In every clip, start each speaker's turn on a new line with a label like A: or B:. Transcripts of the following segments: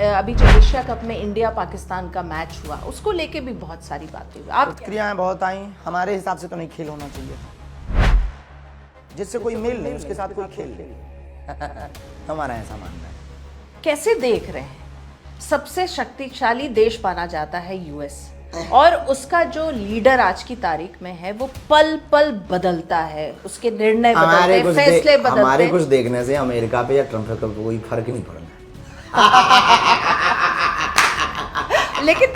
A: अभी जो Asia cup में इंडिया पाकिस्तान का मैच हुआ उसको लेके भी बहुत सारी बातें हुई। आप
B: प्रतिक्रियाएं बहुत आई। हमारे हिसाब से तो नहीं खेल होना चाहिए, जिससे कोई मेल नहीं उसके साथ कोई खेल नहीं। हमारा ऐसा मानना है।
A: कैसे देख रहे हैं? सबसे शक्तिशाली देश माना जाता है यूएस, और उसका जो लीडर आज की तारीख में है वो पल पल बदलता है, उसके निर्णय बदलते हैं, फैसले बदलते हैं।
B: हमारे कुछ देखने से अमेरिका पे या ट्रम्प पे कोई फर्क नहीं पड़ना।
A: लेकिन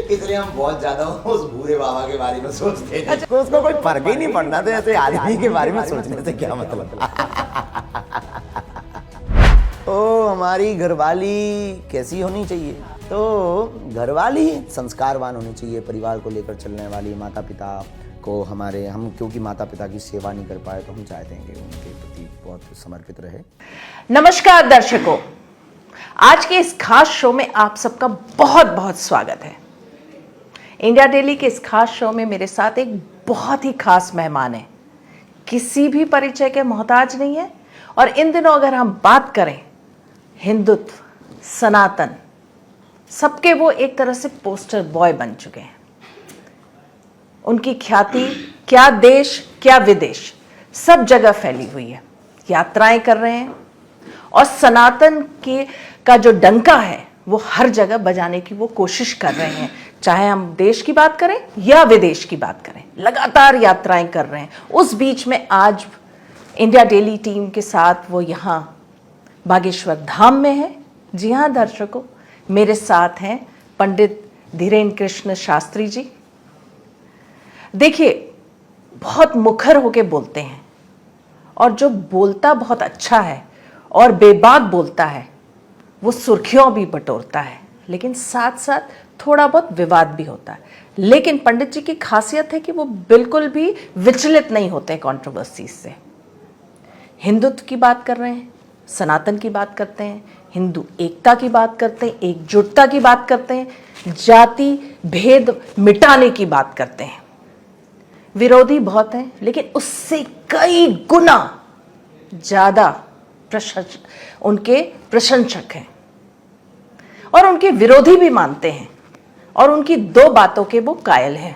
B: इसलिए हम बहुत ज्यादा उस बूढ़े बाबा के बारे में सोचते हैं। तो उसको कोई फर्क ही नहीं पड़ना, तो ऐसे आदमी के बारे में सोचने से क्या मतलब। तो हमारी घरवाली कैसी होनी चाहिए? तो घरवाली संस्कारवान होनी चाहिए, परिवार को लेकर चलने वाली। माता पिता को हम क्योंकि माता पिता की सेवा नहीं कर पाए, तो हम चाहते हैं कि उनके प्रति बहुत समर्पित रहे।
A: नमस्कार दर्शकों, आज के इस खास शो में आप सबका बहुत बहुत स्वागत है। इंडिया डेली के इस खास शो में मेरे साथ एक बहुत ही खास मेहमान है, किसी भी परिचय के मोहताज नहीं है। और इन दिनों अगर हम बात करें हिंदुत्व, सनातन, सबके वो एक तरह से पोस्टर बॉय बन चुके हैं। उनकी ख्याति क्या देश क्या विदेश, सब जगह फैली हुई है। यात्राएं कर रहे हैं और सनातन का जो डंका है वो हर जगह बजाने की वो कोशिश कर रहे हैं, चाहे हम देश की बात करें या विदेश की बात करें। लगातार यात्राएं कर रहे हैं। उस बीच में आज इंडिया डेली टीम के साथ वो यहाँ बागेश्वर धाम में है। जी हाँ दर्शकों, मेरे साथ हैं पंडित धीरेन्द्र कृष्ण शास्त्री जी। देखिए, बहुत मुखर होके बोलते हैं, और जो बोलता बहुत अच्छा है और बेबाक बोलता है वो सुर्खियों भी बटोरता है, लेकिन साथ साथ थोड़ा बहुत विवाद भी होता है। लेकिन पंडित जी की खासियत है कि वो बिल्कुल भी विचलित नहीं होते कंट्रोवर्सी से। हिंदुत्व की बात कर रहे हैं, सनातन की बात करते हैं, हिंदू एकता की बात करते हैं, एकजुटता की बात करते हैं, जाति भेद मिटाने की बात करते हैं। विरोधी बहुत हैं, लेकिन उससे कई गुना ज्यादा उनके प्रशंसक हैं, और उनके विरोधी भी मानते हैं। और उनकी दो बातों के वो कायल हैं।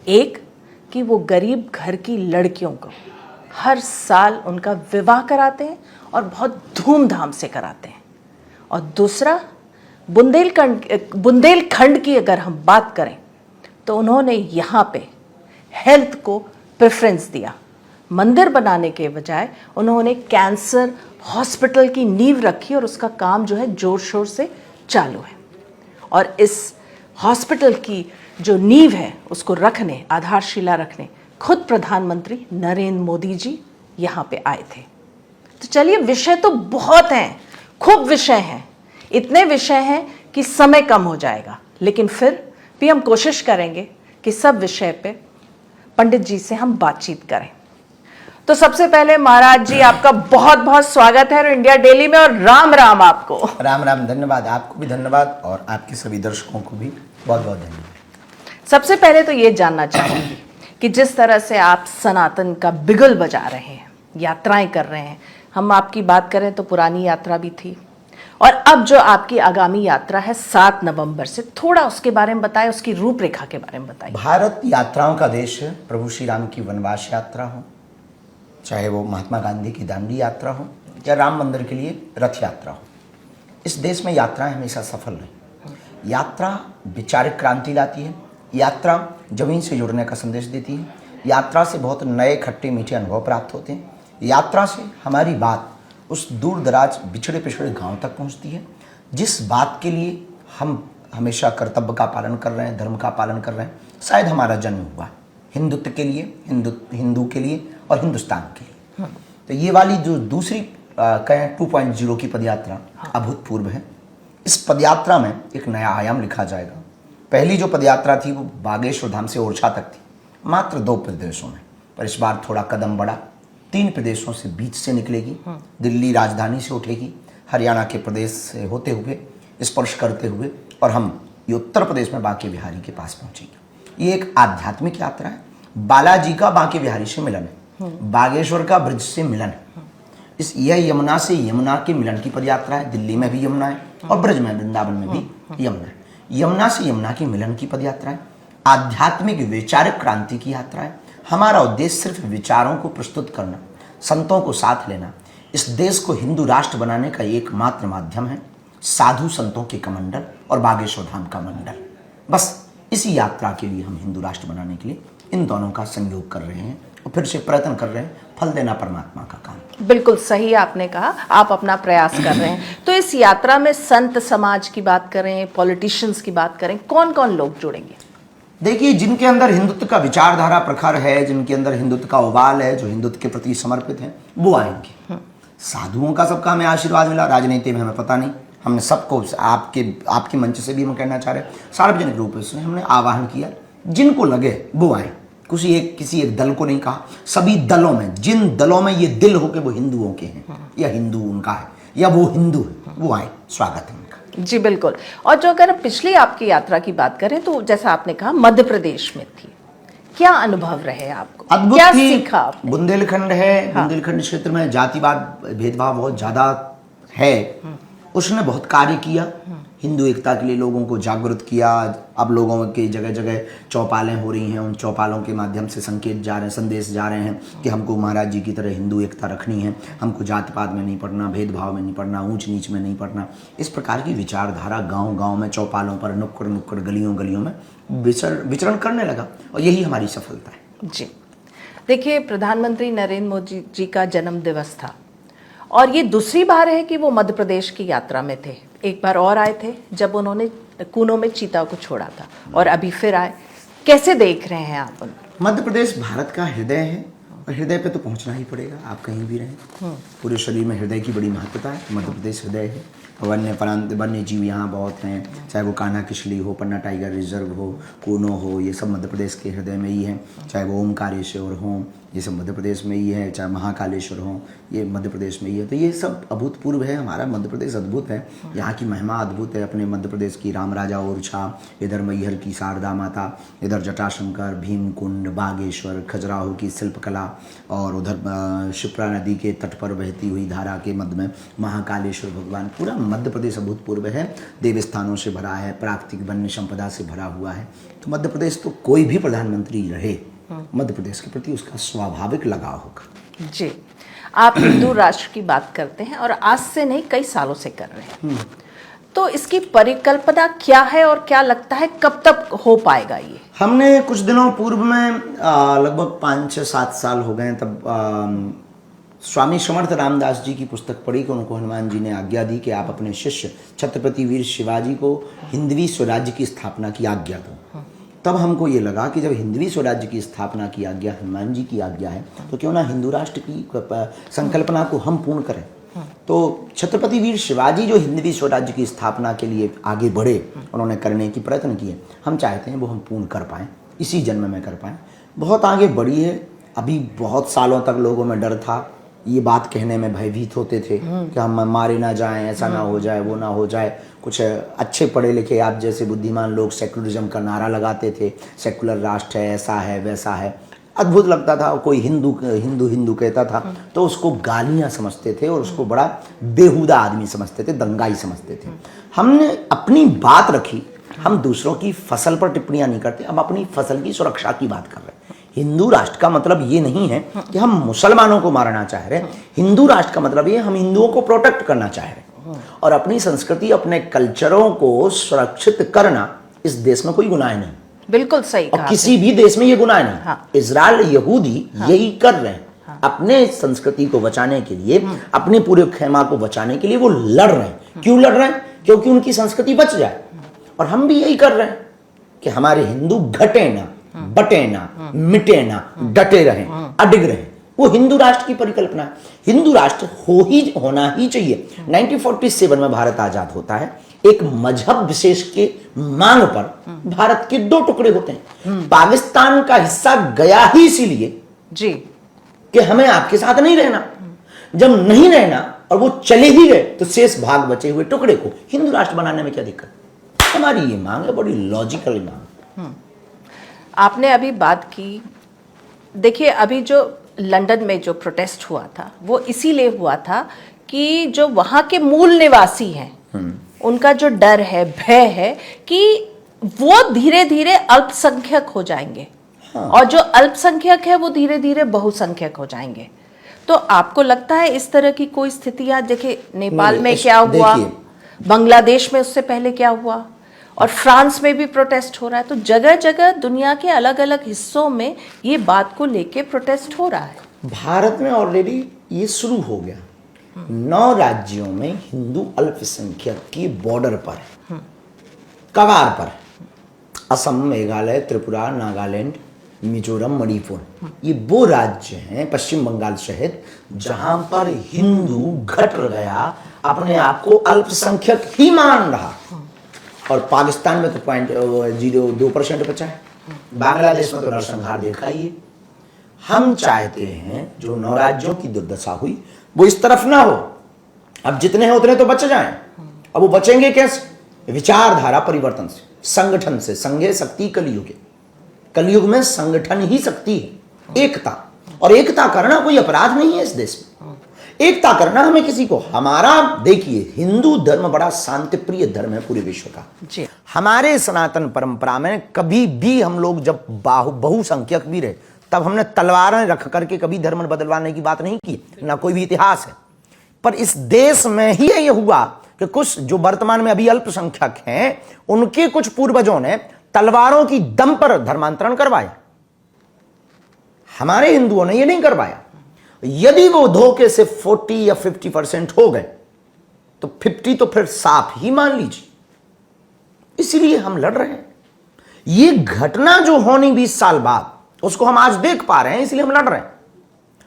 A: एक कि वो गरीब घर की लड़कियों को हर साल उनका विवाह कराते हैं और बहुत धूमधाम से कराते हैं। और दूसरा, बुंदेलखंड की अगर हम बात करें तो उन्होंने यहाँ पे हेल्थ को प्रेफरेंस दिया। मंदिर बनाने के बजाय उन्होंने कैंसर हॉस्पिटल की नींव रखी, और उसका काम जो है जोर शोर से चालू है। और इस हॉस्पिटल की जो नींव है उसको रखने, आधारशिला रखने, खुद प्रधानमंत्री नरेंद्र मोदी जी यहाँ पे आए थे। तो चलिए, विषय तो बहुत हैं, खूब विषय हैं, इतने विषय हैं कि समय कम हो जाएगा, लेकिन फिर भी हम कोशिश करेंगे कि सब विषय पे पंडित जी से हम बातचीत करें। तो सबसे पहले महाराज जी, आपका बहुत बहुत स्वागत है इंडिया डेली में, और राम राम आपको।
B: राम राम, धन्यवाद। आपको भी धन्यवाद, और आपके सभी दर्शकों को भी बहुत बहुत धन्यवाद।
A: सबसे पहले तो ये जानना चाहूंगी कि जिस तरह से आप सनातन का बिगुल बजा रहे हैं, यात्राएं कर रहे हैं, हम आपकी बात करें तो पुरानी यात्रा भी थी, और अब जो आपकी आगामी यात्रा है 7 नवंबर से, थोड़ा उसके बारे में बताएं, उसकी रूपरेखा के बारे में बताइए।
B: भारत यात्राओं का देश है। प्रभु श्री राम की वनवास यात्रा हो, चाहे वो महात्मा गांधी की दांडी यात्रा हो, या राम मंदिर के लिए रथ यात्रा हो, इस देश में यात्राएं हमेशा सफल रही। यात्रा वैचारिक क्रांति लाती है, यात्रा जमीन से जुड़ने का संदेश देती है, यात्रा से बहुत नए खट्टे मीठे अनुभव प्राप्त होते हैं, यात्रा से हमारी बात उस दूर दराज बिछड़े पिछड़े गांव तक पहुंचती है, जिस बात के लिए हम हमेशा कर्तव्य का पालन कर रहे हैं, धर्म का पालन कर रहे हैं। शायद हमारा जन्म हुआ हिंदुत्व के लिए, हिंदू के लिए और हिंदुस्तान के लिए। तो ये वाली जो दूसरी कहें 2.0 की पदयात्रा अभूतपूर्व है। इस पदयात्रा में एक नया आयाम लिखा जाएगा। पहली जो पदयात्रा थी वो बागेश्वर धाम से ओरछा तक थी, मात्र 2 प्रदेशों में, पर इस बार थोड़ा कदम बढ़ा, 3 प्रदेशों से बीच से निकलेगी। दिल्ली राजधानी से उठेगी, हरियाणा के प्रदेश से होते हुए, स्पर्श करते हुए, और हम ये उत्तर प्रदेश में बांके बिहारी के पास पहुंचेंगे। ये एक आध्यात्मिक यात्रा है। बालाजी का बांके बिहारी से मिलन है, बागेश्वर का ब्रज से मिलन है। यह यमुना से यमुना के मिलन की पदयात्रा है। दिल्ली में भी यमुना है और ब्रज में, वृंदावन में भी यमुना है। यमुना से यमुना के मिलन की पदयात्रा है। आध्यात्मिक वैचारिक क्रांति की यात्रा है। हमारा उद्देश्य सिर्फ विचारों को प्रस्तुत करना, संतों को साथ लेना, इस देश को हिंदू राष्ट्र बनाने का एकमात्र माध्यम है। साधु संतों के कमंडल और बागेश्वर धाम का मंडल, बस इसी यात्रा के लिए हम हिंदू राष्ट्र बनाने के लिए इन दोनों का संयोग कर रहे हैं और फिर से प्रयत्न कर रहे हैं। फल देना परमात्मा का काम।
A: बिल्कुल सही आपने कहा, आप अपना प्रयास कर रहे हैं। तो इस यात्रा में संत समाज की बात करें, पॉलिटिशियंस की बात करें, कौन कौन लोग जुड़ेंगे?
B: देखिए, जिनके अंदर हिंदुत्व का विचारधारा प्रखर है, जिनके अंदर हिंदुत्व का उबाल है, जो हिंदुत्व के प्रति समर्पित हैं, वो आएंगे। साधुओं का सबका हमें आशीर्वाद मिला, राजनीति में हमें पता नहीं। हमने सबको आपके मंच से भी हम कहना चाह रहे हैं, सार्वजनिक रूप से हमने आह्वान किया, जिनको लगे वो आए। किसी एक दल को नहीं कहा, सभी दलों में, जिन दलों में ये दिल हो कि वो हिंदुओं के हैं या हिंदू उनका है या वो हिंदू है, वो आए, स्वागत है उनका।
A: जी बिल्कुल। और जो अगर पिछली आपकी यात्रा की बात करें तो जैसा आपने कहा मध्य प्रदेश में थी, क्या अनुभव रहे आपको?
B: अद्भुत
A: क्या
B: थी।
A: सीखा आपने?
B: बुंदेलखंड है, बुंदेलखंड क्षेत्र में जातिवाद भेदभाव बहुत ज्यादा है। उसने बहुत कार्य किया, हिंदू एकता के लिए लोगों को जागरूक किया। अब लोगों के जगह जगह चौपालें हो रही हैं, उन चौपालों के माध्यम से संदेश जा रहे हैं कि हमको महाराज जी की तरह हिंदू एकता रखनी है, हमको जात पात में नहीं पड़ना, भेदभाव में नहीं पड़ना, ऊंच नीच में नहीं पड़ना। इस प्रकार की विचारधारा गांव गांव में, चौपालों पर, नुक्कड़ नुक्कड़, गलियों गलियों में विचरण करने लगा और यही हमारी सफलता है।
A: जी देखिए, प्रधानमंत्री नरेंद्र मोदी जी का जन्म दिवस था और ये दूसरी बार है कि वो मध्य प्रदेश की यात्रा में थे। एक बार और आए थे जब उन्होंने कूनो में चीता को छोड़ा था और अभी फिर आए। कैसे देख रहे हैं आप उनको?
B: मध्य प्रदेश भारत का हृदय है और हृदय पे तो पहुंचना ही पड़ेगा, आप कहीं भी रहें। पूरे शरीर में हृदय की बड़ी महत्वता है। मध्य प्रदेश हृदय है। वन्य जीव यहाँ बहुत हैं, चाहे वो कान्हा किशली हो, पन्ना टाइगर रिजर्व हो, कूनो हो, ये सब मध्य प्रदेश के हृदय में ही है। चाहे वो ओमकारेश्वर हो, ये सब मध्य प्रदेश में ही है। चाहे महाकालेश्वर हो, ये मध्य प्रदेश में ही है। तो ये सब अभूतपूर्व है। हमारा मध्य प्रदेश अद्भुत है, यहाँ की महिमा अद्भुत है। अपने मध्य प्रदेश की राम राजा ओरछा, इधर मैहर की शारदा माता, इधर जटाशंकर, भीमकुंड, बागेश्वर, खजुराहो की शिल्पकला और उधर शिप्रा नदी के तट पर बहती हुई धारा के मध्य में महाकालेश्वर भगवान। पूरा मध्य प्रदेश अभूतपूर्व है, देव स्थानों से भरा है, प्राकृतिक वन्य संपदा से भरा हुआ है। तो मध्य प्रदेश तो कोई भी प्रधानमंत्री रहे, मध्य प्रदेश के प्रति उसका स्वाभाविक लगाव होगा।
A: जी, आप हिंदू राष्ट्र की बात करते हैं और आज से नहीं कई सालों से कर रहे हैं, तो इसकी परिकल्पना क्या है और क्या लगता है कब तक हो पाएगा ये?
B: हमने कुछ दिनों पूर्व में लगभग 5-6-7 साल हो गए, तब स्वामी समर्थ रामदास जी की पुस्तक पढ़ी कि उनको हनुमान जी ने आज्ञा दी कि आप अपने शिष्य छत्रपति वीर शिवाजी को हिंदवी स्वराज्य की स्थापना की आज्ञा दो। तब हमको ये लगा कि जब हिंदवी स्वराज्य की स्थापना की आज्ञा हनुमान जी की आज्ञा है, तो क्यों ना हिंदू राष्ट्र की संकल्पना को हम पूर्ण करें। तो छत्रपति वीर शिवाजी जो हिंदवी स्वराज्य की स्थापना के लिए आगे बढ़े, उन्होंने करने की प्रयत्न किए, हम चाहते हैं वो हम पूर्ण कर पाएँ, इसी जन्म में कर पाएँ। बहुत आगे बढ़ी है। अभी बहुत सालों तक लोगों में डर था, ये बात कहने में भयभीत होते थे कि हम मारे ना जाएं, ऐसा ना हो जाए, वो ना हो जाए। कुछ अच्छे पढ़े लिखे आप जैसे बुद्धिमान लोग सेकुलरिज्म का नारा लगाते थे, सेकुलर राष्ट्र है, ऐसा है, वैसा है। अद्भुत लगता था। कोई हिंदू हिंदू हिंदू कहता था तो उसको गालियाँ समझते थे और उसको बड़ा बेहुदा आदमी समझते थे, दंगाई समझते थे। हमने अपनी बात रखी। हम दूसरों की फसल पर टिप्पणियाँ नहीं करते, हम अपनी फसल की सुरक्षा की बात कर रहे हैं। हिंदू राष्ट्र का मतलब ये नहीं है कि हम मुसलमानों को मारना चाह रहे हैं। हिंदू राष्ट्र का मतलब ये हम हिंदुओं को प्रोटेक्ट करना चाह रहे हैं और अपनी संस्कृति, अपने कल्चरों को सुरक्षित करना इस देश में कोई गुनाह नहीं।
A: बिल्कुल सही कहा।
B: और किसी भी देश में ये गुनाह नहीं।
A: हाँ।
B: इजराइल, यहूदी यही कर रहे हैं। अपने संस्कृति को बचाने के लिए, अपने पूरे खेमा को बचाने के लिए वो लड़ रहे हैं। क्यों लड़ रहे हैं? क्योंकि उनकी संस्कृति बच जाए। और हम भी यही कर रहे हैं कि हमारे हिंदू घटे ना, बटे ना, मिटे ना, डटे रहें, अडिग रहें। वो हिंदू राष्ट्र की परिकल्पना है। हिंदू राष्ट्र होना ही चाहिए। 1947 में भारत आजाद होता है। एक मजहब विशेष के मांग पर भारत के 2 टुकड़े होते हैं। पाकिस्तान का हिस्सा गया ही इसीलिए
A: जी
B: कि हमें आपके साथ नहीं रहना। जब नहीं रहना और वो चले ही गए तो शेष भाग बचे हुए टुकड़े को हिंदू राष्ट्र बनाने में क्या दिक्कत? हमारी ये मांग है, बड़ी लॉजिकल मांग।
A: आपने अभी बात की, देखिए अभी जो लंदन में जो प्रोटेस्ट हुआ था वो इसीलिए हुआ था कि जो वहाँ के मूल निवासी हैं उनका जो डर है, भय है कि वो धीरे धीरे अल्पसंख्यक हो जाएंगे और जो अल्पसंख्यक है वो धीरे धीरे बहुसंख्यक हो जाएंगे। तो आपको लगता है इस तरह की कोई स्थितियां, देखिए नेपाल में क्या हुआ, बांग्लादेश में उससे पहले क्या हुआ, और फ्रांस में भी प्रोटेस्ट हो रहा है, तो जगह जगह दुनिया के अलग अलग हिस्सों में ये बात को लेके प्रोटेस्ट हो रहा है।
B: भारत में ऑलरेडी ये शुरू हो गया। 9 राज्यों में हिंदू अल्पसंख्यक की बॉर्डर पर, कगार पर, असम, मेघालय, त्रिपुरा, नागालैंड, मिजोरम, मणिपुर, ये वो राज्य हैं, पश्चिम बंगाल सहित, जहां पर हिंदू घट गया, अपने आप को अल्पसंख्यक ही मान रहा। और पाकिस्तान में तो 0.02% बचा है, बांग्लादेश में तो नरसंहार देखा ही है। हम चाहते हैं जो 9 राज्यों की दुर्दशा हुई वो इस तरफ ना हो। अब जितने हैं उतने तो बच जाएं। अब वो बचेंगे कैसे? विचारधारा परिवर्तन से, संगठन से। संघे शक्ति कलयुग है, कलयुग में संगठन ही शक्ति है, एकता। और एकता करना कोई अपराध नहीं है इस देश में। एकता करना हमें किसी को, हमारा देखिए हिंदू धर्म बड़ा शांतिप्रिय धर्म है पूरे विश्व का
A: जी।
B: हमारे सनातन परंपरा में कभी भी हम लोग जब बहुसंख्यक भी रहे तब हमने तलवारें रख करके कभी धर्म बदलवाने की बात नहीं की, ना कोई भी इतिहास है। पर इस देश में ही ये हुआ कि कुछ जो वर्तमान में अभी अल्पसंख्यक हैं उनके कुछ पूर्वजों ने तलवारों की दम पर धर्मांतरण करवाया, हमारे हिंदुओं ने ये नहीं करवाया। यदि वो धोखे से 40 या 50% हो गए तो 50 तो फिर साफ ही मान लीजिए। इसलिए हम लड़ रहे हैं। ये घटना जो होनी 20 साल बाद उसको हम आज देख पा रहे हैं, इसलिए हम लड़ रहे हैं।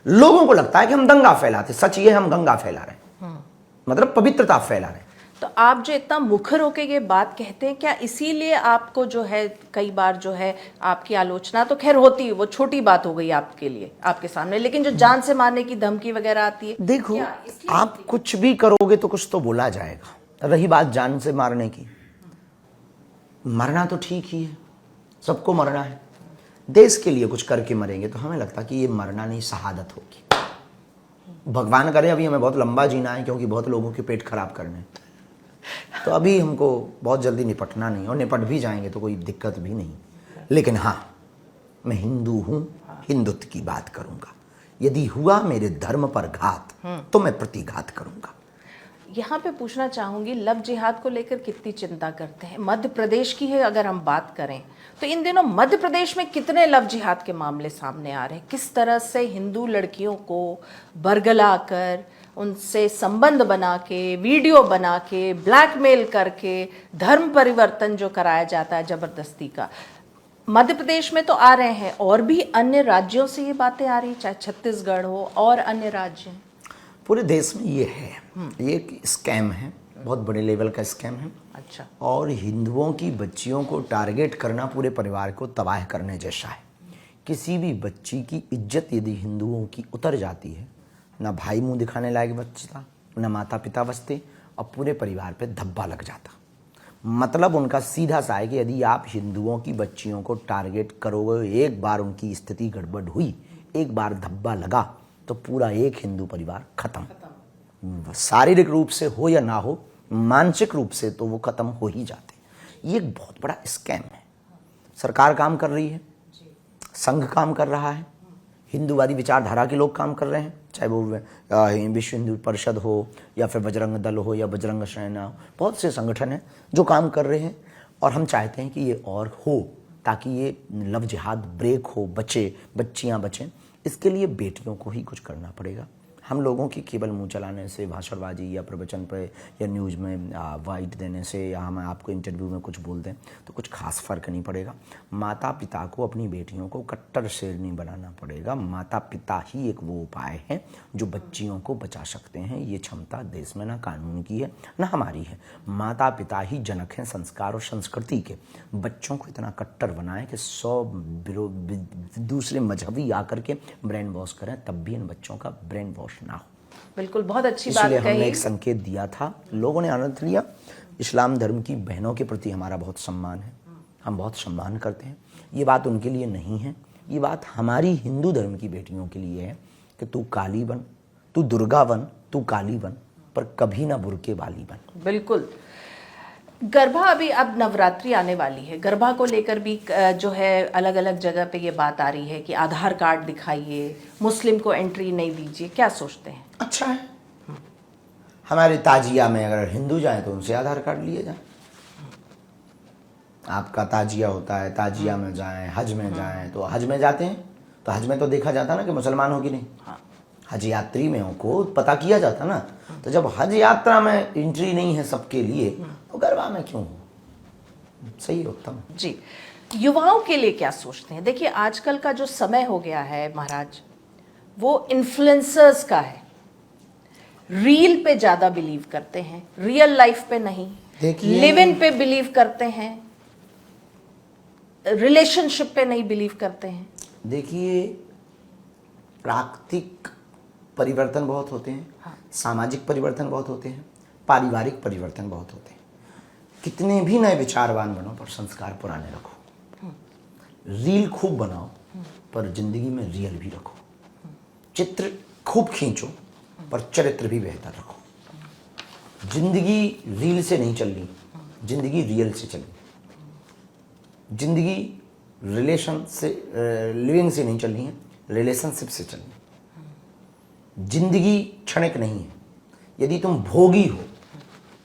B: लोगों को लगता है कि हम दंगा फैलाते, सच ये हम गंगा फैला रहे हैं, मतलब पवित्रता फैला रहे हैं।
A: तो आप जो इतना मुखर होके ये बात कहते हैं, क्या इसीलिए आपको जो है कई बार जो है आपकी आलोचना तो खैर होती है, वो छोटी बात हो गई आपके लिए, आपके सामने, लेकिन जो जान से मारने की धमकी वगैरह आती है,
B: देखो आप कुछ भी करोगे तो कुछ तो बोला जाएगा। रही बात जान से मारने की, मरना तो ठीक ही है, सबको मरना है। देश के लिए कुछ करके मरेंगे तो हमें लगता कि ये मरना नहीं, शहादत होगी। भगवान करे अभी हमें बहुत लंबा जीना है, क्योंकि बहुत लोगों के पेट खराब करने हैं। तो अभी हमको बहुत जल्दी निपटना नहीं, और निपट भी जाएंगे तो कोई दिक्कत भी नहीं। लेकिन हाँ, मैं हिंदू हूं, हिंदुत्व की बात करूंगा। यदि हुआ मेरे धर्म पर घात तो मैं प्रतिघात करूंगा।
A: यहाँ पे पूछना चाहूंगी, लव जिहाद को लेकर कितनी चिंता करते हैं? मध्य प्रदेश की है अगर हम बात करें तो इन दिनों मध्य प्रदेश में कितने लव जिहाद के मामले सामने आ रहे हैं? किस तरह से हिंदू लड़कियों को बरगला कर, उनसे संबंध बना के, वीडियो बना के, ब्लैकमेल करके धर्म परिवर्तन जो कराया जाता है जबरदस्ती का, मध्य प्रदेश में तो आ रहे हैं, और भी अन्य राज्यों से ये बातें आ रही, चाहे छत्तीसगढ़ हो और अन्य राज्य।
B: पूरे देश में ये है, ये एक स्कैम है, बहुत बड़े लेवल का स्कैम है।
A: अच्छा।
B: और हिंदुओं की बच्चियों को टारगेट करना पूरे परिवार को तबाह करने जैसा है। किसी भी बच्ची की इज्जत यदि हिंदुओं की उतर जाती है, ना भाई मुंह दिखाने लायक बचता, ना माता पिता बचते, और पूरे परिवार पे धब्बा लग जाता। मतलब उनका सीधा सा है कि यदि आप हिंदुओं की बच्चियों को टारगेट करोगे, एक बार उनकी स्थिति गड़बड़ हुई, एक बार धब्बा लगा, तो पूरा एक हिंदू परिवार खत्म। शारीरिक रूप से हो या ना हो, मानसिक रूप से तो वो खत्म हो ही जाते। ये एक बहुत बड़ा स्कैम है। सरकार काम कर रही है, संघ काम कर रहा है, हिंदूवादी विचारधारा के लोग काम कर रहे हैं, चाहे वो विश्व हिंदू परिषद हो या फिर बजरंग दल हो या बजरंग सेना हो, बहुत से संगठन हैं जो काम कर रहे हैं। और हम चाहते हैं कि ये और हो, ताकि ये लव जिहाद ब्रेक हो, बचे, बच्चियां बचें। इसके लिए बेटियों को ही कुछ करना पड़ेगा। हम लोगों की केवल मुंह चलाने से, भाषणबाजी या प्रवचन पर या न्यूज़ में वाइट देने से, या हम आपको इंटरव्यू में कुछ बोल दें तो कुछ खास फर्क नहीं पड़ेगा। माता पिता को अपनी बेटियों को कट्टर शेरनी बनाना पड़ेगा। माता पिता ही एक वो उपाय है जो बच्चियों को बचा सकते हैं। ये क्षमता देश में ना कानून की है ना हमारी है। माता पिता ही जनक हैं संस्कार और संस्कृति के। बच्चों को इतना कट्टर बनाएं कि 100 दूसरे मजहबी आकर के ब्रेन वॉश करें, तब भी इन बच्चों का ब्रेन वॉश ना हो।
A: बिल्कुल, बहुत अच्छी बात
B: इसलिए
A: कही।
B: हमने एक संकेत दिया था, लोगों ने आनंद लिया। इस्लाम धर्म की बहनों के प्रति हमारा बहुत सम्मान है, हम बहुत सम्मान करते हैं। ये बात उनके लिए नहीं है ये बात हमारी हिंदू धर्म की बेटियों के लिए है कि तू काली बन, तू दुर्गा बन, तू काली बन, पर कभी ना बुर्के वाली बन।
A: बिल्कुल। गरबा अभी अब नवरात्रि आने वाली है, गरबा को लेकर भी जो है अलग अलग जगह पे ये बात आ रही है कि आधार कार्ड दिखाइए, मुस्लिम को एंट्री नहीं दीजिए, क्या सोचते हैं?
B: अच्छा है, हमारे ताजिया में अगर हिंदू जाए तो उनसे आधार कार्ड लिए जाए। आपका ताजिया होता है, ताजिया में जाएं, हज में जाएं, तो हज में जाते हैं तो हज में तो देखा जाता ना कि मुसलमान हो कि नहीं। हज यात्री में को पता किया जाता ना। तो जब हज यात्रा में एंट्री नहीं है सबके लिए तो गरबा में क्यों हो? सही, उत्तम
A: जी। युवाओं के लिए क्या सोचते हैं? देखिए आजकल का जो समय हो गया है महाराज, वो इन्फ्लुएंसर्स का है। रील पे ज्यादा बिलीव करते हैं, रियल लाइफ पे नहीं।
B: देखिए,
A: लिव इन पे बिलीव करते हैं, रिलेशनशिप पे नहीं बिलीव करते हैं।
B: देखिए, प्राकृतिक परिवर्तन बहुत होते हैं, सामाजिक परिवर्तन बहुत होते हैं, पारिवारिक परिवर्तन बहुत होते हैं। कितने भी नए विचारवान बनो पर संस्कार पुराने रखो। रील खूब बनाओ पर जिंदगी में रियल भी रखो। चित्र खूब खींचो पर चरित्र भी बेहतर रखो। जिंदगी रील से नहीं चलनी, जिंदगी रियल से चलनी। जिंदगी रिलेशन से लिविंग से नहीं चलनी है, रिलेशनशिप से चलनी। जिंदगी क्षणिक नहीं है। यदि तुम भोगी हो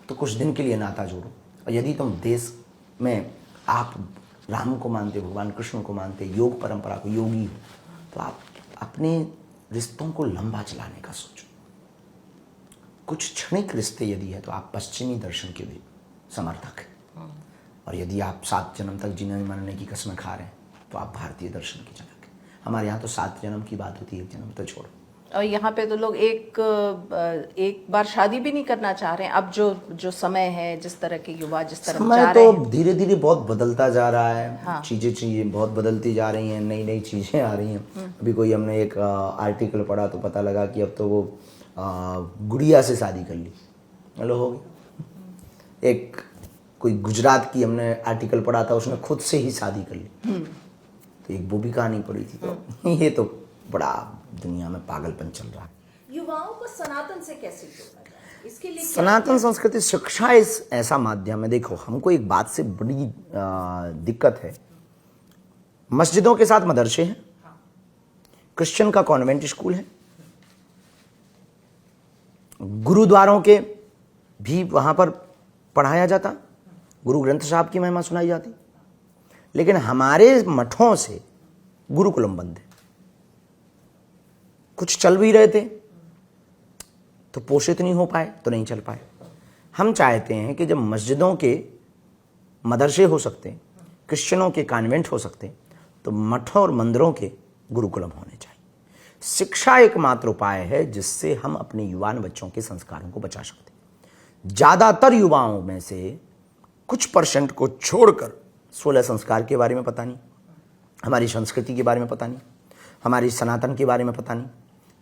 B: तो कुछ दिन के लिए नाता जोड़ो, और यदि तुम देश में आप राम को मानते हो, भगवान कृष्ण को मानते, योग परंपरा को योगी हो, तो आप अपने रिश्तों को लंबा चलाने का सोचो। कुछ क्षणिक रिश्ते यदि है तो आप पश्चिमी दर्शन के भी समर्थक हैं, और यदि आप 7 जन्म तक जीने मरने की कसमें खा रहे हैं तो आप भारतीय दर्शन की जनक हैं। हमारे यहाँ तो 7 जन्म की बात होती है, 1 जन्म तो छोड़ो।
A: और यहाँ पे तो लोग एक बार शादी भी नहीं करना चाह रहे हैं। अब जो समय है, जिस तरह के युवा जिस तरह
B: समय
A: जा रहे
B: तो
A: हैं,
B: धीरे धीरे बहुत बदलता जा रहा है।
A: हाँ।
B: चीज़ें बहुत बदलती जा रही हैं, नई नई चीज़ें आ रही हैं। अभी कोई हमने एक आर्टिकल पढ़ा तो पता लगा कि अब तो वो गुड़िया से शादी कर ली। हेलो, हो गया। एक कोई गुजरात की हमने आर्टिकल पढ़ा था, उसने खुद से ही शादी कर ली। तो एक वो भी कहानी पढ़ी थी। तो ये तो बड़ा दुनिया में पागलपन चल रहा है।
A: युवाओं को सनातन से कैसे जोड़ा जाए, इसके लिए
B: सनातन संस्कृति शिक्षा इस ऐसा माध्यम है। देखो, हमको एक बात से बड़ी दिक्कत है। मस्जिदों के साथ मदरसे हैं, क्रिश्चियन का कॉन्वेंट स्कूल है, गुरुद्वारों के भी वहां पर पढ़ाया जाता, गुरु ग्रंथ साहब की महिमा सुनाई जाती, लेकिन हमारे मठों से गुरुकुलम बंद है। कुछ चल भी रहे थे तो पोषित नहीं हो पाए, तो नहीं चल पाए। हम चाहते हैं कि जब मस्जिदों के मदरसे हो सकते हैं, क्रिश्चियनों के कॉन्वेंट हो सकते हैं, तो मठों और मंदिरों के गुरुकुलम होने चाहिए। शिक्षा एकमात्र उपाय है जिससे हम अपने युवान बच्चों के संस्कारों को बचा सकते हैं। ज़्यादातर युवाओं में से कुछ परसेंट को छोड़कर 16 संस्कार के बारे में पता नहीं, हमारी संस्कृति के बारे में पता नहीं, हमारी सनातन के बारे में पता नहीं,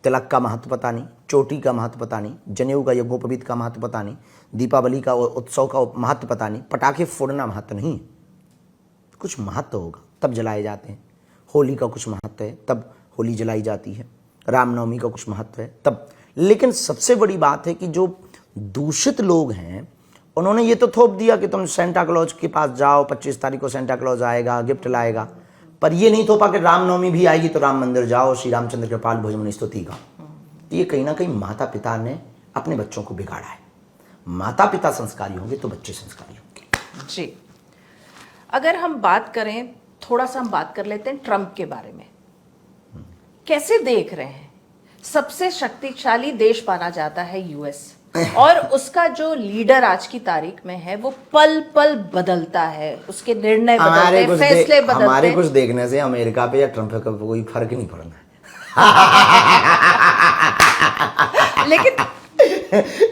B: तिलक का महत्व पता नहीं, चोटी का महत्व पता नहीं, जनेऊ का यज्ञोपवीत का महत्व पता नहीं, दीपावली का उत्सव का महत्व पता नहीं, पटाखे फोड़ना महत्व नहीं। कुछ महत्व होगा तब जलाए जाते हैं। होली का कुछ महत्व है तब होली जलाई जाती है, रामनवमी का कुछ महत्व है तब। लेकिन सबसे बड़ी बात है कि जो दूषित लोग हैं उन्होंने ये तो थोप दिया कि तुम सेंटा क्लॉज के पास जाओ, 25 तारीख को सेंटा क्लॉज आएगा, गिफ्ट लाएगा, पर ये नहीं थोपा कि रामनवमी भी आएगी तो राम मंदिर जाओ, श्री रामचंद्र कृपाल भोजमनि स्तुति का। ये कहीं ना कहीं माता पिता ने अपने बच्चों को बिगाड़ा है। माता पिता संस्कारी होंगे तो बच्चे संस्कारी होंगे।
A: जी। अगर हम बात करें, थोड़ा सा हम बात कर लेते हैं ट्रंप के बारे में। कैसे देख रहे हैं? सबसे शक्तिशाली देश माना जाता है यूएस, और उसका जो लीडर आज की तारीख में है वो पल पल बदलता है, उसके निर्णय बदलते हैं, फैसले बदलते हैं।
B: हमारे कुछ देखने से अमेरिका पे या ट्रंप पे कोई फर्क नहीं पड़ना है।
A: लेकिन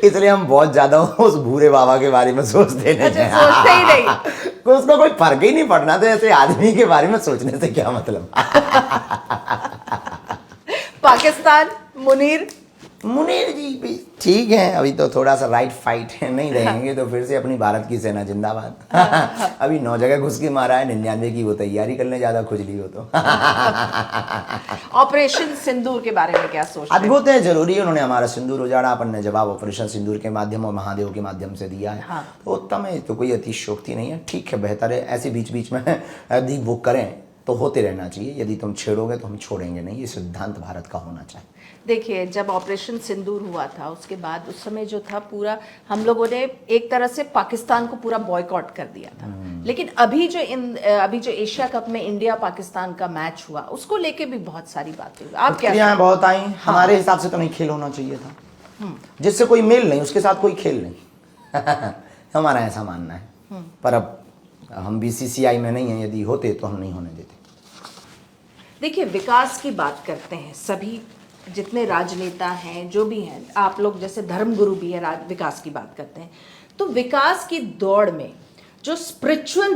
B: इसलिए हम बहुत ज्यादा उस भूरे बाबा के बारे में सोचते नहीं।
A: अच्छा, सोचते ही नहीं।
B: उसको कोई फर्क ही नहीं पड़ना, तो ऐसे आदमी के बारे में सोचने से क्या मतलब।
A: पाकिस्तान, मुनीर,
B: मुनीर जी भी ठीक है, अभी तो थोड़ा सा राइट फाइट है, नहीं रहेंगे तो फिर से अपनी भारत की सेना जिंदाबाद। अभी 9 जगह घुस के मारा है, 99 की वो तैयारी करने ज्यादा खुजली हो तो।
A: ऑपरेशन सिंदूर के बारे में क्या सोचते हैं?
B: अद्भुत है, जरूरी है। उन्होंने हमारा सिंदूर उजाड़ा, अपन ने जवाब ऑपरेशन सिंदूर के माध्यम और महादेव के माध्यम से दिया है।
A: हाँ।
B: तो उत्तम है, तो कोई अतिशयोक्ति नहीं है, ठीक है, बेहतर है। ऐसे बीच बीच में यदि वो करें तो होते रहना चाहिए, यदि तुम छेड़ोगे तो हम छोड़ेंगे नहीं, ये सिद्धांत भारत का होना चाहिए।
A: देखिए, जब ऑपरेशन सिंदूर हुआ था उसके बाद उस समय जो था पूरा हम लोगों ने एक तरह से पाकिस्तान को पूरा बॉयकॉट कर दिया था। लेकिन अभी जो एशिया कप में इंडिया पाकिस्तान का मैच हुआ उसको लेके भी बहुत सारी बातें हुई। आप क्या?
B: बहुत आई। हमारे हिसाब से तो नहीं खेल होना चाहिए था, जिससे कोई मेल नहीं उसके साथ कोई खेल नहीं। हमारा ऐसा मानना है। पर अब हम बीसीसीआई में नहीं है, यदि होते तो हम नहीं होने देते।
A: देखिए, विकास की बात करते हैं, सभी जितने राजनेता हैं जो भी हैं, आप लोग जैसे धर्मगुरु भी है, विकास की बात करते हैं, तो विकास की दौड़ में जो स्पिरिचुअल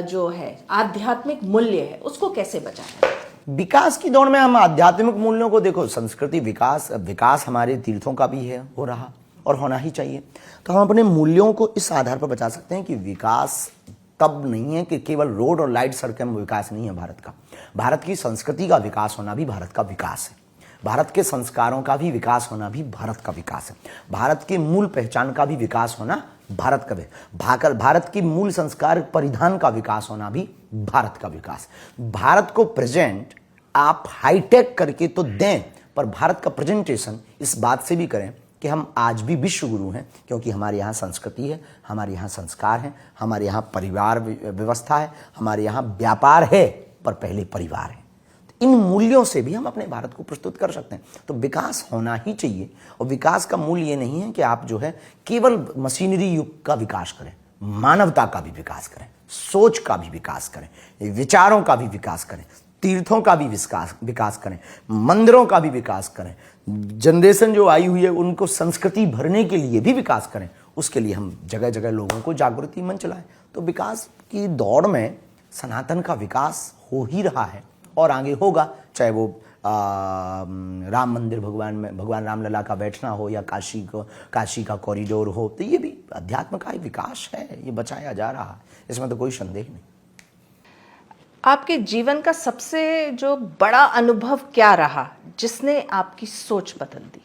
A: जो है आध्यात्मिक मूल्य है उसको कैसे बचाएं?
B: विकास की दौड़ में हम आध्यात्मिक मूल्यों को, देखो, संस्कृति विकास हमारे तीर्थों का भी है, हो रहा और होना ही चाहिए। तो हम अपने मूल्यों को इस आधार पर बचा सकते हैं कि विकास तब नहीं है कि केवल रोड और लाइट सड़कें में विकास नहीं है भारत का। भारत की संस्कृति का विकास होना भी भारत का विकास है। भारत के संस्कारों का भी विकास होना भी भारत का विकास है। भारत के मूल पहचान का भी विकास होना भारत का, भारत की मूल संस्कार परिधान का विकास होना भी भारत का विकास। भारत को प्रेजेंट आप हाईटेक करके तो दें, पर भारत का प्रेजेंटेशन इस बात से भी करें कि हम आज भी विश्व गुरु हैं, क्योंकि हमारे यहाँ संस्कृति है, हमारे यहाँ संस्कार हैं, हमारे यहाँ परिवार व्यवस्था है, हमारे यहाँ व्यापार है, पर पहले परिवार है। इन मूल्यों से भी हम अपने भारत को प्रस्तुत कर सकते हैं। तो विकास होना ही चाहिए। और विकास का मूल्य ये नहीं है कि आप जो है केवल मशीनरी युग का विकास करें, मानवता का भी विकास करें, सोच का भी विकास करें, विचारों का भी विकास करें, तीर्थों का भी विकास करें, मंदिरों का भी विकास करें, जनरेशन जो आई हुई है उनको संस्कृति भरने के लिए भी विकास करें। उसके लिए हम जगह जगह लोगों को जागृति मंच चलाएं। तो विकास की दौड़ में सनातन का विकास हो ही रहा है और आगे होगा, चाहे वो राम मंदिर, भगवान रामलला का बैठना हो या काशी का कॉरिडोर हो, तो ये भी अध्यात्म का ही विकास है, ये बचाया जा रहा है, इसमें तो कोई संदेह नहीं।
A: आपके जीवन का सबसे जो बड़ा अनुभव क्या रहा जिसने आपकी सोच बदल दी?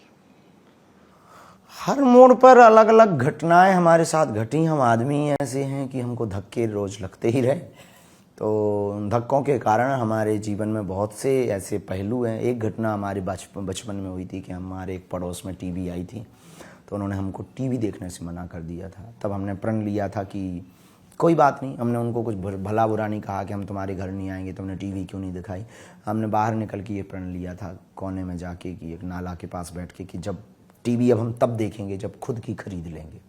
B: हर मोड़ पर अलग अलग घटनाएं हमारे साथ घटी। हम आदमी ऐसे हैं कि हमको धक्के रोज लगते ही रहे, तो धक्कों के कारण हमारे जीवन में बहुत से ऐसे पहलू हैं। एक घटना हमारे बचपन में हुई थी कि हमारे एक पड़ोस में टीवी आई थी, तो उन्होंने हमको टीवी देखने से मना कर दिया था। तब हमने प्रण लिया था कि कोई बात नहीं, हमने उनको कुछ भला बुरा नहीं कहा कि हम तुम्हारे घर नहीं आएंगे, तुमने टीवी क्यों नहीं दिखाई। हमने बाहर निकल के ये प्रण लिया था कोने में जाके कि एक नाला के पास बैठ के कि जब टीवी अब हम तब देखेंगे जब खुद की खरीद लेंगे।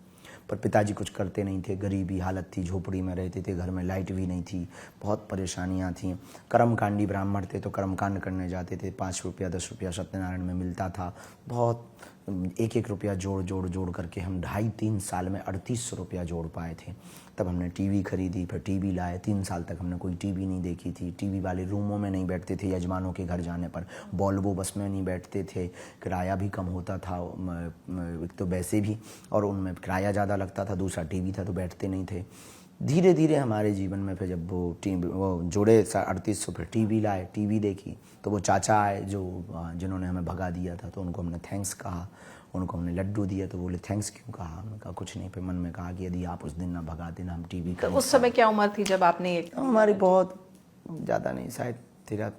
B: पर पिताजी कुछ करते नहीं थे, गरीबी हालत थी, झोपड़ी में रहते थे, घर में लाइट भी नहीं थी, बहुत परेशानियां थीं। कर्मकांडी ब्राह्मण थे तो कर्मकांड करने जाते थे, 5 रुपया 10 रुपया सत्यनारायण में मिलता था। बहुत 1-1 रुपया जोड़ करके हम 2.5-3 साल में 3800 रुपया जोड़ पाए थे। तब हमने टीवी खरीदी, फिर टीवी लाए। 3 साल तक हमने कोई टीवी नहीं देखी थी। टीवी वाले रूमों में नहीं बैठते थे, यजमानों के घर जाने पर वॉल्वो बस में नहीं बैठते थे, किराया भी कम होता था एक तो वैसे भी, और उनमें किराया ज़्यादा लगता था, दूसरा टीवी था तो बैठते नहीं थे। धीरे धीरे हमारे जीवन में फिर जब वो जोड़े 3800 फिर टीवी लाए, टीवी देखी, तो वो चाचा आए जिन्होंने हमें भगा दिया था, तो उनको हमने थैंक्स कहा। उनको हमने लड्डू दिया तो बोले थैंक्स क्यों कहा? हमने कहा कुछ नहीं। फिर मन में कहा कि यदि आप उस दिन ना भगाते ना हम टीवी
A: तो उस समय क्या उम्र थी जब आपने ये?
B: हमारी बहुत ज़्यादा नहीं, शायद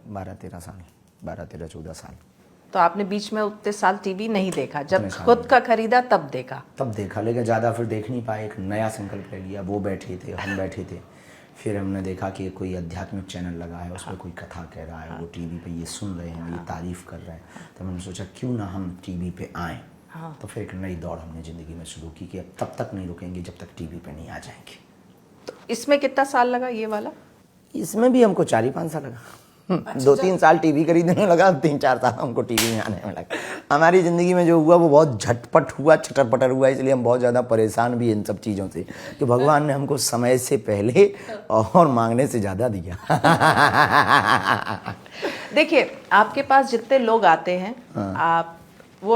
B: 12-13 साल, 12-13-14 साल।
A: तो आपने बीच में उतने साल टीवी नहीं देखा, जब खुद का खरीदा तब देखा?
B: लेकिन ज़्यादा फिर देख नहीं पाए। एक नया संकल्प ले लिया, वो बैठे थे, हम बैठे थे। फिर हमने देखा कि कोई आध्यात्मिक चैनल लगा है, उसमें कोई कथा कह रहा है, वो टीवी पे ये सुन रहे हैं, ये तारीफ़ कर रहे हैं। तो हमने सोचा क्यों ना हम टीवी पे आएँ। तो फिर एक नई दौड़ हमने ज़िंदगी में शुरू की कि अब तब तक नहीं रुकेंगे जब तक टीवी पे नहीं आ जाएंगे।
A: तो इसमें कितना साल लगा ये वाला?
B: इसमें भी हमको 4-5 साल लगा। 2-3 साल टीवी खरीदने में लगा, 3-4 साल हमको टीवी में आने में लगा। हमारी ज़िंदगी में जो हुआ वो बहुत झटपट हुआ, चटर पटर हुआ, इसलिए हम बहुत ज़्यादा परेशान भी इन सब चीज़ों से कि भगवान ने हमको समय से पहले और मांगने से ज़्यादा दिया।
A: देखिए, आपके पास जितने लोग आते हैं, आप वो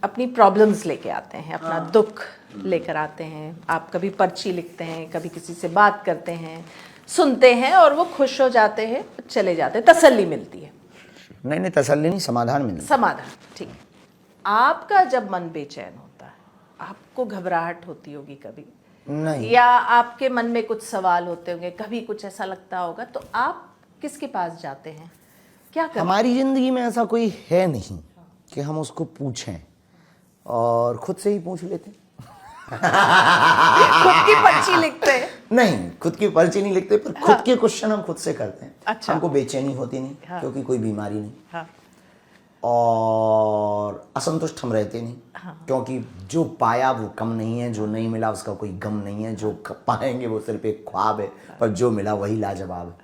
A: अपनी प्रॉब्लम्स लेके आते हैं, अपना दुख लेकर आते हैं। आप कभी पर्ची लिखते हैं, कभी किसी से बात करते हैं, सुनते हैं और वो खुश हो जाते हैं, चले जाते हैं, तसल्ली मिलती है।
B: नहीं नहीं, तसल्ली नहीं, समाधान मिलता।
A: समाधान, ठीक है। आपका जब मन बेचैन होता है, आपको घबराहट होती होगी कभी,
B: नहीं,
A: या आपके मन में कुछ सवाल होते होंगे, कभी कुछ ऐसा लगता होगा, तो आप किसके पास जाते हैं, क्या करते हैं?
B: हमारी जिंदगी में ऐसा कोई है नहीं कि हम उसको पूछें, और खुद से ही पूछ लेते हैं।
A: खुद की पर्ची लिखते हैं?
B: नहीं, खुद की पर्ची नहीं लिखते, पर खुद के क्वेश्चन हम खुद से करते हैं।
A: अच्छा।
B: हमको बेचैनी होती नहीं,
A: हाँ।
B: क्योंकि कोई बीमारी नहीं,
A: हाँ,
B: और असंतुष्ट हम रहते नहीं,
A: हाँ।
B: क्योंकि जो पाया वो कम नहीं है, जो नहीं मिला उसका कोई गम नहीं है, जो पाएंगे वो सिर्फ एक ख्वाब है, पर जो मिला वही लाजवाब है।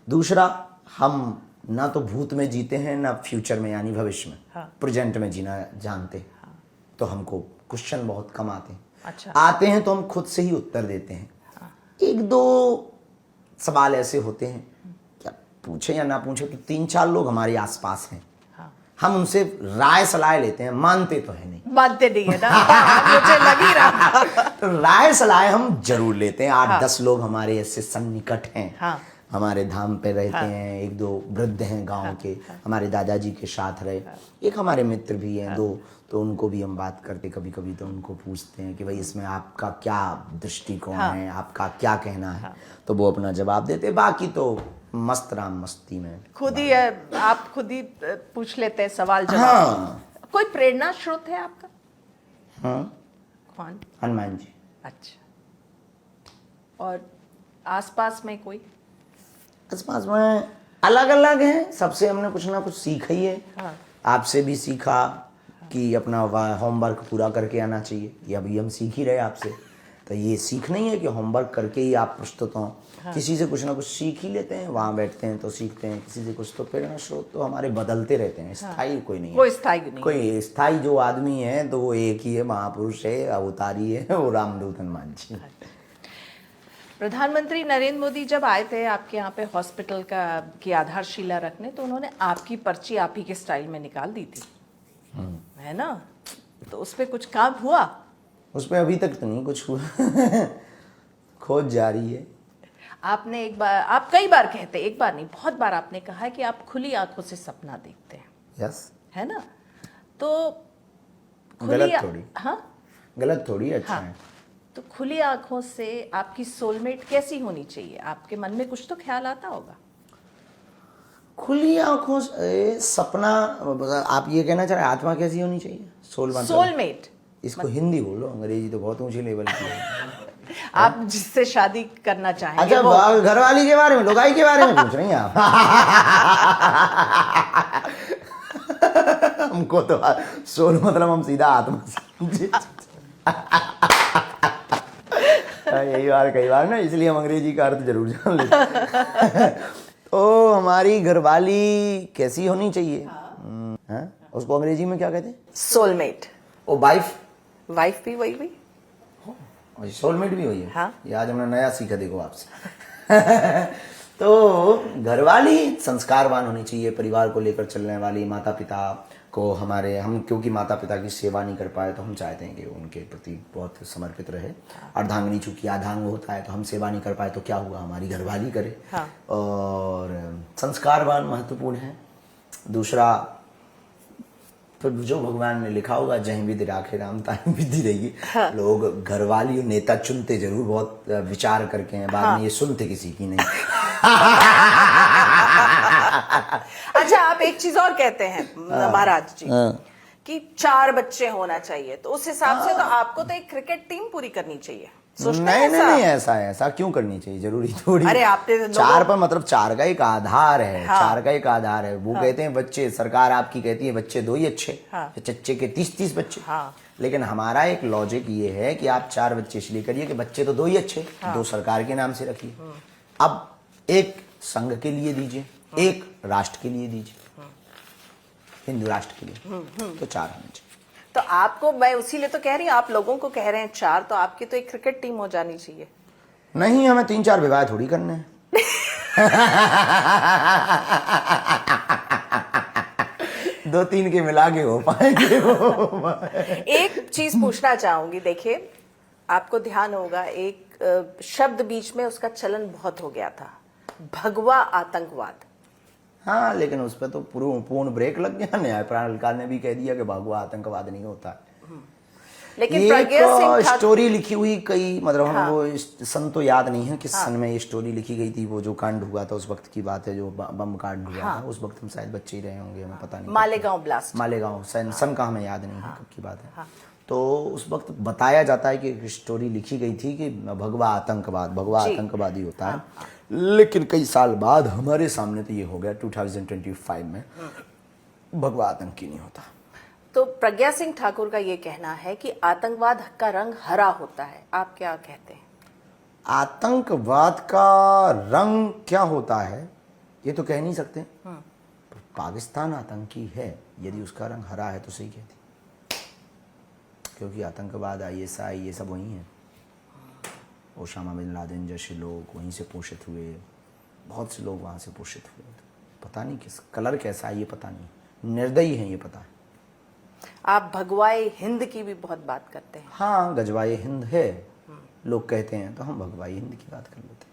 B: दूसरा, हम ना तो भूत में जीते हैं ना फ्यूचर में यानी भविष्य में,
A: हाँ।
B: प्रेजेंट में जीना जानते हैं। तो हमको क्वेश्चन बहुत कम आते हैं।
A: अच्छा।
B: आते हैं तो हम खुद से ही उत्तर देते हैं। एक दो सवाल ऐसे होते हैं, क्या पूछे या ना पूछे, तो 3-4 लोग हमारे आसपास हैं, हम उनसे राय सलाह लेते हैं, मानते तो है नहीं,
A: मानते नहीं है ना। मुझे लग ही रहा।
B: तो राय सलाह हम जरूर लेते हैं। 8-10 लोग हमारे ऐसे सन्निकट हैं,
A: हाँ।
B: हमारे धाम पे रहते हैं। 1-2 वृद्ध हैं गांव के, हमारे दादाजी के साथ रहे। एक हमारे मित्र भी हैं 2, तो उनको भी हम बात करते कभी कभी, तो उनको पूछते हैं कि भाई इसमें आपका क्या दृष्टिकोण है, आपका क्या कहना है, तो वो अपना जवाब देते। बाकी तो मस्त राम मस्ती में
A: आप खुद ही पूछ लेते हैं सवाल जवाब।
B: हाँ।
A: कोई प्रेरणा स्रोत है आपका?
B: हाँ,
A: कौन?
B: हनुमान जी।
A: अच्छा। और आसपास में कोई?
B: आसपास में अलग अलग हैं, सबसे हमने कुछ ना कुछ सीखा ही है।
A: हाँ।
B: आपसे भी सीखा कि अपना होमवर्क पूरा करके आना चाहिए, ये अभी हम सीख ही रहे आपसे। तो ये सीख नहीं है कि होमवर्क करके ही आप प्रस्तुत हों। हाँ। किसी से कुछ ना कुछ सीख ही लेते हैं, वहाँ बैठते हैं तो सीखते हैं, किसी से कुछ। तो प्रेरणा स्रोत तो हमारे बदलते रहते हैं, स्थायी कोई नहीं है।
A: कोई स्थायी नहीं,
B: कोई स्थायी जो आदमी है तो वो एक ही है, महापुरुष है, अवतारी है, वो रामदूत हनुमान जी।
A: प्रधानमंत्री नरेंद्र मोदी जब आए थे आपके यहाँ पे हॉस्पिटल की आधारशिला रखने, तो उन्होंने आपकी पर्ची आप ही के स्टाइल में निकाल दी थी, है ना? तो उस पर कुछ काम हुआ?
B: उस पर अभी तक तो नहीं कुछ हुआ। खोज जारी है।
A: आपने आप कई बार कहते, एक बार नहीं बहुत बार आपने कहा है कि आप खुली आंखों से सपना देखते हैं।
B: यस।
A: है ना? तो
B: गलत थोड़ी।
A: हाँ,
B: गलत थोड़ी, अच्छा है।
A: तो खुली आंखों से आपकी सोलमेट कैसी होनी चाहिए? आपके मन में कुछ तो ख्याल आता होगा।
B: खुली आंखों से सपना, आप ये कहना चाह रहे हैं आत्मा कैसी होनी चाहिए?
A: सोलमेट।
B: इसको हिंदी बोलो, अंग्रेजी तो बहुत ऊंचे लेवल की है।
A: आप जिससे शादी करना चाहेंगे।
B: अच्छा, घरवाली के बारे में, लुगाई के बारे में पूछ रही हैं आप? हमको तो सोल मतलब हम सीधा आत्मा समझे। यही बार कई बार ना, इसलिए हम अंग्रेजी का अर्थ जरूर जान लेते हैं। तो हमारी घरवाली कैसी होनी चाहिए? हाँ? उसको अंग्रेजी में क्या कहते हैं?
A: सोलमेट।
B: ओ वाइफ।
A: वाइफ भी वही
B: सोलमेट भी वही है।
A: हाँ।
B: ये आज हमने नया सीखा, देखो आपसे। तो घरवाली संस्कारवान होनी चाहिए, परिवार को लेकर चलने वाली। माता पिता को हम क्योंकि माता पिता की सेवा नहीं कर पाए, तो हम चाहते हैं कि उनके प्रति बहुत समर्पित रहे। अर्धांगिनी चूंकि आधांग होता है, तो हम सेवा नहीं कर पाए तो क्या हुआ, हमारी घरवाली करे।
A: हाँ।
B: और संस्कारवान महत्वपूर्ण है। दूसरा, फिर जो भगवान ने लिखा होगा, जहीं विधि राखे राम ताहीं विधि रहेगी। हाँ। लोग घरवाली और नेता चुनते जरूर बहुत विचार करके हैं, बाद में ये सुनते किसी की नहीं।
A: अच्छा, आप एक चीज और कहते हैं महाराज जी, कि 4 बच्चे होना चाहिए, तो उस हिसाब से तो आपको तो एक क्रिकेट टीम पूरी करनी चाहिए।
B: नहीं, ऐसा क्यों करनी चाहिए? जरूरी थोड़ी।
A: अरे आपने
B: 4 पर मतलब 4 का एक आधार है। हाँ। 4 का एक आधार है। वो कहते हैं बच्चे, सरकार आपकी कहती है बच्चे 2 ही अच्छे। हाँ। चच्चे के 30-30 बच्चे। हाँ। लेकिन हमारा एक लॉजिक ये है कि आप 4 बच्चे इसलिए करिए कि बच्चे तो 2 ही अच्छे। हाँ। 2 सरकार के नाम से रखिए। अब एक संघ के लिए दीजिए, एक राष्ट्र के लिए दीजिए, हिंदू राष्ट्र के लिए, तो 4 होने चाहिए।
A: तो आपको, मैं उसीलिए तो कह रही हूँ, आप लोगों को कह रहे हैं 4, तो आपकी तो एक क्रिकेट टीम हो जानी चाहिए।
B: नहीं, हमें 3-4 विवाह थोड़ी करने हैं। दो तीन के मिला के हो पाएंगे वो।
A: एक चीज पूछना चाहूंगी, देखिए आपको ध्यान होगा एक शब्द बीच में उसका चलन बहुत हो गया था, भगवा आतंकवाद।
B: हाँ, लेकिन उस पर तो पूर्ण ब्रेक लग गया। न्यायपालिका ने भी कह दिया कि भगवा आतंकवाद नहीं होता है।
A: लेकिन प्रज्ञा सिंह
B: एक
A: ठाकुर
B: स्टोरी लिखी हुई कई, मतलब
A: हाँ।
B: हमको सन तो याद नहीं है किस सन में ये स्टोरी लिखी गई थी। वो जो कांड हुआ था उस वक्त की बात है, जो बम कांड हुआ था, उस वक्त हम शायद बच्चे ही रहे होंगे, हमें पता नहीं।
A: मालेगांव ब्लास्ट,
B: मालेगांव सन का हमें याद नहीं है कब की बात है। तो उस वक्त बताया जाता है कि एक स्टोरी लिखी गई थी कि भगवा आतंकवादी होता है। लेकिन कई साल बाद हमारे सामने तो ये हो गया 2025 में भगवा आतंकी नहीं होता।
A: तो प्रज्ञा सिंह ठाकुर का ये कहना है कि आतंकवाद का रंग हरा होता है, आप क्या कहते हैं?
B: आतंकवाद का रंग क्या होता है ये तो कह नहीं सकते। पाकिस्तान आतंकी है, यदि उसका रंग हरा है तो सही कहती, क्योंकि आतंकवाद ISI ये सब वही है। ओसामा बिन लादेन जैसे लोग वहीं से पोषित हुए, बहुत से लोग वहाँ से पोषित हुए। पता नहीं किस कलर कैसा है ये पता नहीं, निर्दयी है ये पता है।
A: आप भगवाए हिंद की भी बहुत बात करते हैं।
B: हाँ, गजवाए हिंद है लोग कहते हैं, तो हम भगवाए हिंद की बात कर लेते हैं।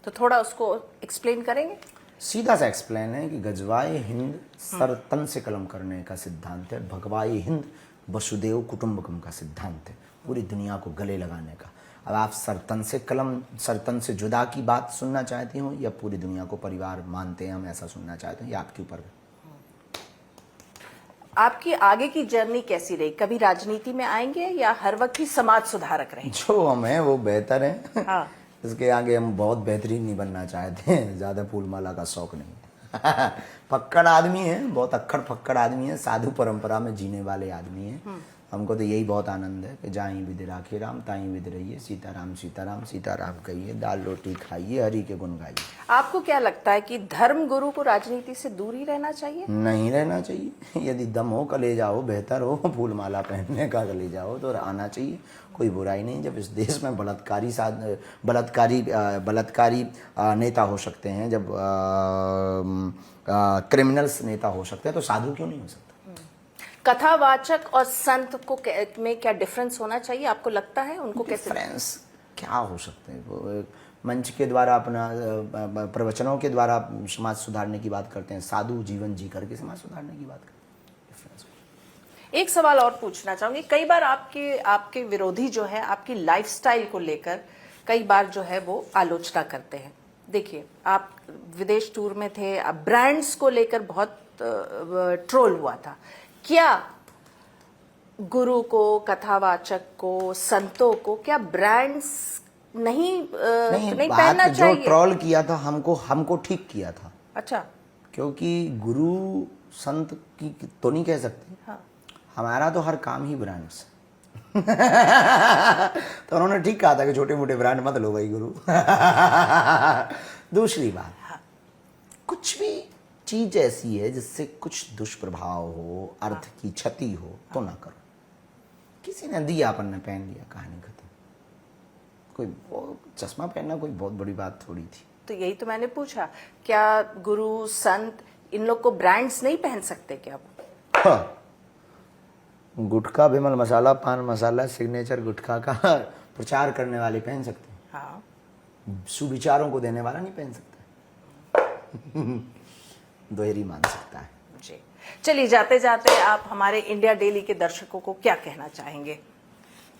A: तो थोड़ा उसको एक्सप्लेन करेंगे?
B: सीधा सा एक्सप्लेन है कि गजवाए हिंद सर तन से कलम करने का सिद्धांत है, भगवाए हिंद वसुदेव कुटुंबकम का सिद्धांत है, पूरी दुनिया को गले लगाने का। अब आप सरतन से जुदा की बात सुनना चाहती हो या पूरी दुनिया को परिवार मानते हैं हम ऐसा सुनना चाहते हैं, ये आपके ऊपर है।
A: आपकी आगे की जर्नी कैसी रही? कभी राजनीति में आएंगे या हर वक्त ही समाज सुधारक रहेंगे?
B: जो हम हैं वो बेहतर है।
A: हाँ।
B: इसके आगे हम बहुत बेहतरीन नहीं बनना चाहते हैं, ज़्यादा फूलमाला का शौक नहीं। फक्कड़ आदमी है, बहुत अक्खड़ फक्कड़ आदमी है, साधु परंपरा में जीने वाले आदमी है। हमको तो यही बहुत आनंद है कि जाई विद राखे राम ताई विद रहिए, सीताराम सीताराम सीताराम कहिए, दाल रोटी खाइए, हरि के गुण गाइए।
A: आपको क्या लगता है कि धर्म गुरु को राजनीति से दूर ही रहना चाहिए?
B: नहीं रहना चाहिए। यदि दम हो कलेजा हो, बेहतर हो फूलमाला पहनने का कलेजा हो तो आना चाहिए, कोई बुराई नहीं। जब इस देश में बलात्कारी नेता हो सकते हैं, जब क्रिमिनल्स नेता हो सकते हैं, तो साधु क्यों नहीं हो सकता?
A: कथावाचक और संत को में क्या डिफरेंस होना चाहिए आपको लगता है? उनको कैसे
B: डिफरेंस क्या हो सकते हैं? वो एक मंच के द्वारा अपना प्रवचनों के द्वारा समाज सुधारने की बात करते हैं, साधु जीवन जी करके समाज सुधारने की बात करते हैं।
A: एक सवाल और पूछना चाहूंगी, कई बार आपके विरोधी जो है आपकी लाइफस्टाइल को लेकर कई बार जो है वो आलोचना करते हैं। देखिए आप विदेश टूर में थे, आप ब्रांड्स को लेकर बहुत ट्रोल हुआ था। क्या गुरु को, कथावाचक को, संतों को क्या ब्रांड्स नहीं पहनना चाहिए?
B: जो ट्रोल किया था हमको ठीक किया था।
A: अच्छा,
B: क्योंकि गुरु संत की तो नहीं कह सकते।
A: हाँ।
B: हमारा तो हर काम ही ब्रांड्स तो उन्होंने ठीक कहा था कि छोटे मोटे ब्रांड मत लो भाई गुरु। दूसरी बात,
A: हाँ।
B: कुछ भी चीज ऐसी है जिससे कुछ दुष्प्रभाव हो, अर्थ की क्षति हो तो ना करो। किसी ने दिया, अपन ने पहन लिया, कहानी खत्म। कोई चश्मा पहनना कोई बहुत बड़ी बात थोड़ी थी।
A: तो यही तो मैंने पूछा, क्या गुरु संत इन लोग को ब्रांड्स नहीं पहन सकते क्या वो?
B: हाँ। गुटखा, विमल मसाला, पान मसाला, सिग्नेचर गुटखा का प्रचार करने वाले पहन सकते हैं।
A: हाँ।
B: सुविचारों को देने वाला नहीं पहन सकता। दोहरी मान सकता है।
A: जी, चलिए जाते जाते आप हमारे इंडिया डेली के दर्शकों को क्या कहना चाहेंगे?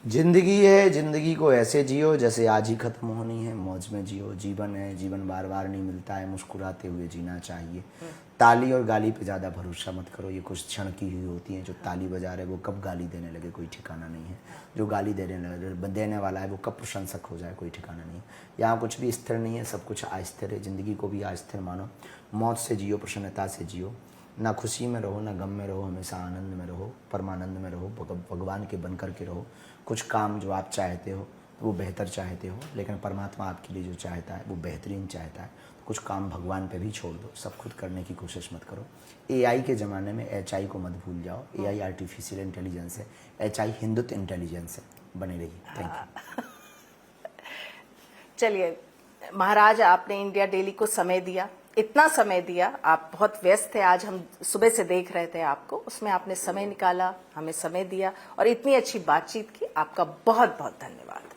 B: जिंदगी है, जिंदगी को ऐसे जियो जैसे आज ही खत्म होनी है, मौज में जियो। जीवन है, जीवन बार बार नहीं मिलता है, मुस्कुराते हुए जीना चाहिए। ताली और गाली पे ज़्यादा भरोसा मत करो, ये कुछ क्षण की हुई होती है। जो ताली बजा रहे वो कब गाली देने लगे कोई ठिकाना नहीं है, जो गाली देने वाला है वो कब प्रशंसक हो जाए कोई ठिकाना नहीं है। यहाँ कुछ भी स्थिर नहीं है, सब कुछ अस्थिर है। ज़िंदगी को भी अस्थिर मानो, मौज से जियो, प्रसन्नता से जियो। ना खुशी में रहो, ना गम में रहो, हमेशा आनंद में रहो, परमानंद में रहो, भगवान के बन कर के रहो। कुछ काम जो आप चाहते हो वो बेहतर चाहते हो, लेकिन परमात्मा आपके लिए जो चाहता है वो बेहतरीन चाहता है। तो कुछ काम भगवान पे भी छोड़ दो, सब खुद करने की कोशिश मत करो। AI के ज़माने में HI को मत भूल जाओ। AI आर्टिफिशियल इंटेलिजेंस है, HI हिंदुत्व इंटेलिजेंस है। बने रहिए। Thank you.
A: चलिए महाराज, आपने इंडिया डेली को समय दिया, इतना समय दिया, आप बहुत व्यस्त थे, आज हम सुबह से देख रहे थे आपको, उसमें आपने समय निकाला, हमें समय दिया और इतनी अच्छी बातचीत की। आपका बहुत बहुत धन्यवाद।